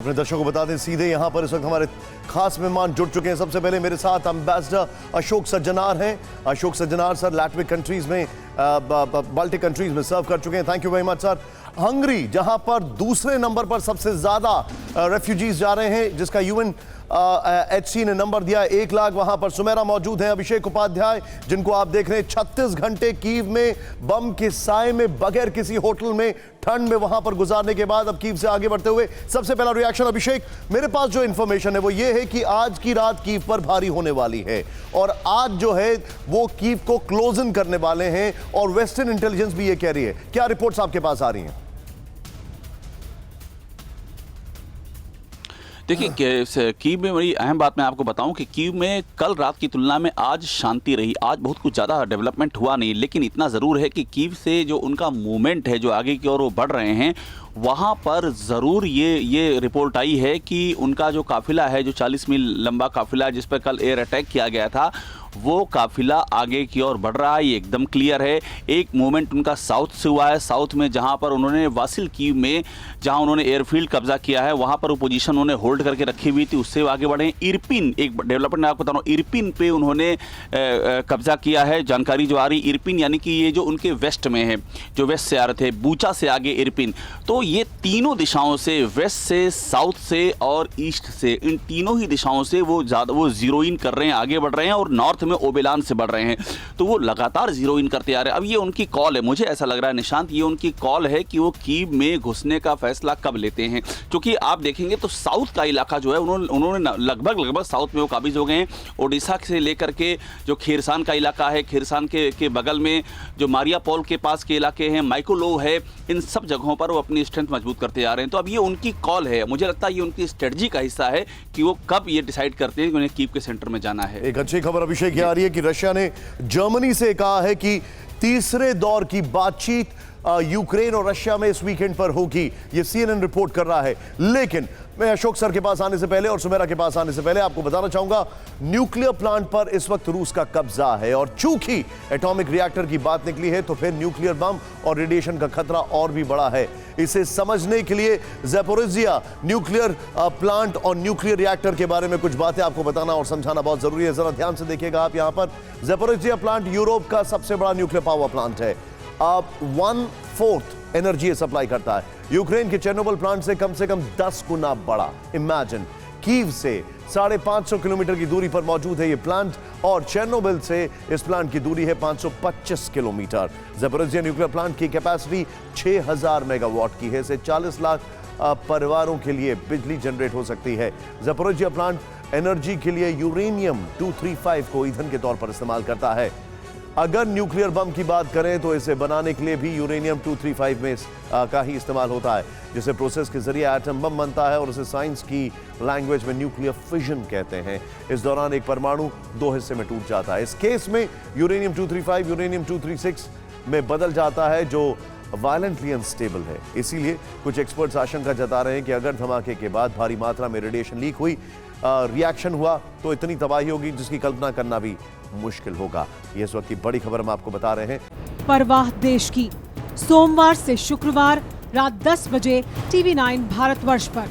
अपने दर्शकों को बता दें सीधे यहाँ पर इस वक्त हमारे खास मेहमान जुड़ चुके हैं। सबसे पहले मेरे साथ एम्बेसडर अशोक सज्जनार हैं। अशोक सज्जनार सर लैटिविक कंट्रीज में बाल्टिक कंट्रीज में सर्व कर चुके हैं। Thank you very much sir. Hungary जहां पर दूसरे नंबर पर सबसे ज्यादा रेफ्यूजीज जा रहे हैं, जिसका यूएन HC ने नंबर दिया 1 लाख, वहां पर सुमेरा मौजूद हैं, अभिषेक उपाध्याय जिनको आप देख रहे हैं 36 घंटे कीव में बम के साए में बगैर किसी होटल में ठंड में वहां पर गुजारने के बाद अब कीव से आगे बढ़ते हुए सबसे पहला रिएक्शन अभिषेक, मेरे पास जो इंफॉर्मेशन है वो ये है कि आज की रात कीव पर भारी होने वाली है और आज जो है वो कीव को क्लोज इन करने वाले हैं और वेस्टर्न इंटेलिजेंस भी ये कह रही है। क्या रिपोर्ट्स आपके पास आ रही हैं? देखिए कीव में बड़ी अहम बात मैं आपको बताऊं कि कीव में कल रात की तुलना में आज शांति रही। आज बहुत कुछ ज़्यादा डेवलपमेंट हुआ नहीं, लेकिन इतना ज़रूर है कि कीव से जो उनका मूवमेंट है, जो आगे की ओर वो बढ़ रहे हैं, वहाँ पर ज़रूर ये रिपोर्ट आई है कि उनका जो काफ़िला है, जो 40 मील लंबा काफ़िला जिस पर कल एयर अटैक किया गया था, वो काफ़िला आगे की ओर बढ़ रहा है। ये एकदम क्लियर है। एक मूवमेंट उनका साउथ से हुआ है, साउथ में जहाँ पर उन्होंने वासिल कीव में जहाँ उन्होंने एयरफील्ड कब्जा किया है, वहाँ पर वो पोजीशन उन्होंने होल्ड करके रखी हुई थी, उससे आगे बढ़े। इरपिन एक डेवलपमेंट मैं आपको बता रहा हूँ, इरपिन पे उन्होंने कब्जा किया है। जानकारी जो आ रही, इरपिन यानी कि ये जो उनके वेस्ट में है, जो वेस्ट से आ रहे थे, बूचा से आगे इरपिन, तो ये तीनों दिशाओं से, वेस्ट से, साउथ से और ईस्ट से, इन तीनों ही दिशाओं से वो जीरो इन कर रहे हैं, आगे बढ़ रहे हैं और नॉर्थ में ओबेलान से बढ़ रहे हैं। तो वो लगातार जीरो इन करते आ रहे हैं। अब ये उनकी कॉल है, मुझे ऐसा लग रहा है निशांत, ये उनकी कॉल है कि वो कीव में घुसने का फैसला कब लेते हैं। क्योंकि आप देखेंगे तो साउथ का इलाका जो है उन्होंने लगभग साउथ में वो काबिज हो गए हैं। ओडिशा से लेकर के जो खेरसान का इलाका है, खेरसान के बगल में जो मारियापोल के पास के इलाके हैं, माइकोलोव है, इन सब जगहों पर वो अपनी स्ट्रेंथ मजबूत करते जा रहे हैं। तो अब ये उनकी कॉल है, मुझे लगता है ये उनकी स्ट्रेटजी का हिस्सा है कि वो कब ये डिसाइड करते हैं कि उन्हें कीव के सेंटर में जाना है। एक अच्छी खबर अभिषेक आ रही है कि रशिया ने जर्मनी से कहा है कि तीसरे दौर की बातचीत यूक्रेन और रशिया में इस वीकेंड पर होगी। ये CNN रिपोर्ट कर रहा है। लेकिन मैं अशोक सर के पास आने से पहले और सुमेरा के पास आने से पहले आपको बताना चाहूंगा, न्यूक्लियर प्लांट पर इस वक्त रूस का कब्जा है और चूंकि एटॉमिक रिएक्टर की बात निकली है तो फिर न्यूक्लियर बम और रेडिएशन का खतरा और भी बड़ा है। इसे समझने के लिए ज़ैपोरिज़िया न्यूक्लियर प्लांट और न्यूक्लियर रिएक्टर के बारे में कुछ बातें आपको बताना और समझाना बहुत जरूरी है। जरा ध्यान से देखिएगा आप। यहां पर ज़ैपोरिज़िया प्लांट यूरोप का सबसे बड़ा न्यूक्लियर पावर प्लांट है। 1/4 एनर्जी सप्लाई करता है। यूक्रेन के चेर्नोबिल प्लांट से कम 10 गुना बड़ा। इमेजिन, कीव से 550 किलोमीटर की दूरी पर मौजूद है ये प्लांट और चेर्नोबिल से इस प्लांट की दूरी है 525 किलोमीटर। ज़ैपोरिज़िया न्यूक्लियर प्लांट की कैपेसिटी 6000 मेगावाट की है। इसे 40 लाख परिवारों के लिए बिजली जनरेट हो सकती है। ज़ैपोरिज़िया प्लांट एनर्जी के लिए यूरेनियम 235 को ईंधन के तौर पर इस्तेमाल करता है। अगर न्यूक्लियर बम की बात करें तो इसे बनाने के लिए भी यूरेनियम 235 में का ही इस्तेमाल होता है, जिसे प्रोसेस के जरिए एटम बम बनता है और उसे साइंस की लैंग्वेज में न्यूक्लियर फिजन कहते हैं। इस दौरान एक परमाणु 2 हिस्से में टूट जाता है। इस केस में यूरेनियम 235 यूरेनियम 236 में बदल जाता है, जो वायलेंटली अनस्टेबल है। इसीलिए कुछ एक्सपर्ट्स आशंका जता रहे हैं कि अगर धमाके के बाद भारी मात्रा में रेडिएशन लीक हुई, रिएक्शन हुआ, तो इतनी तबाही होगी जिसकी कल्पना करना भी मुश्किल होगा। ये इस वक्त की बड़ी खबर हम आपको बता रहे हैं। परवाह देश की, सोमवार से शुक्रवार रात 10 बजे TV9 भारतवर्ष पर।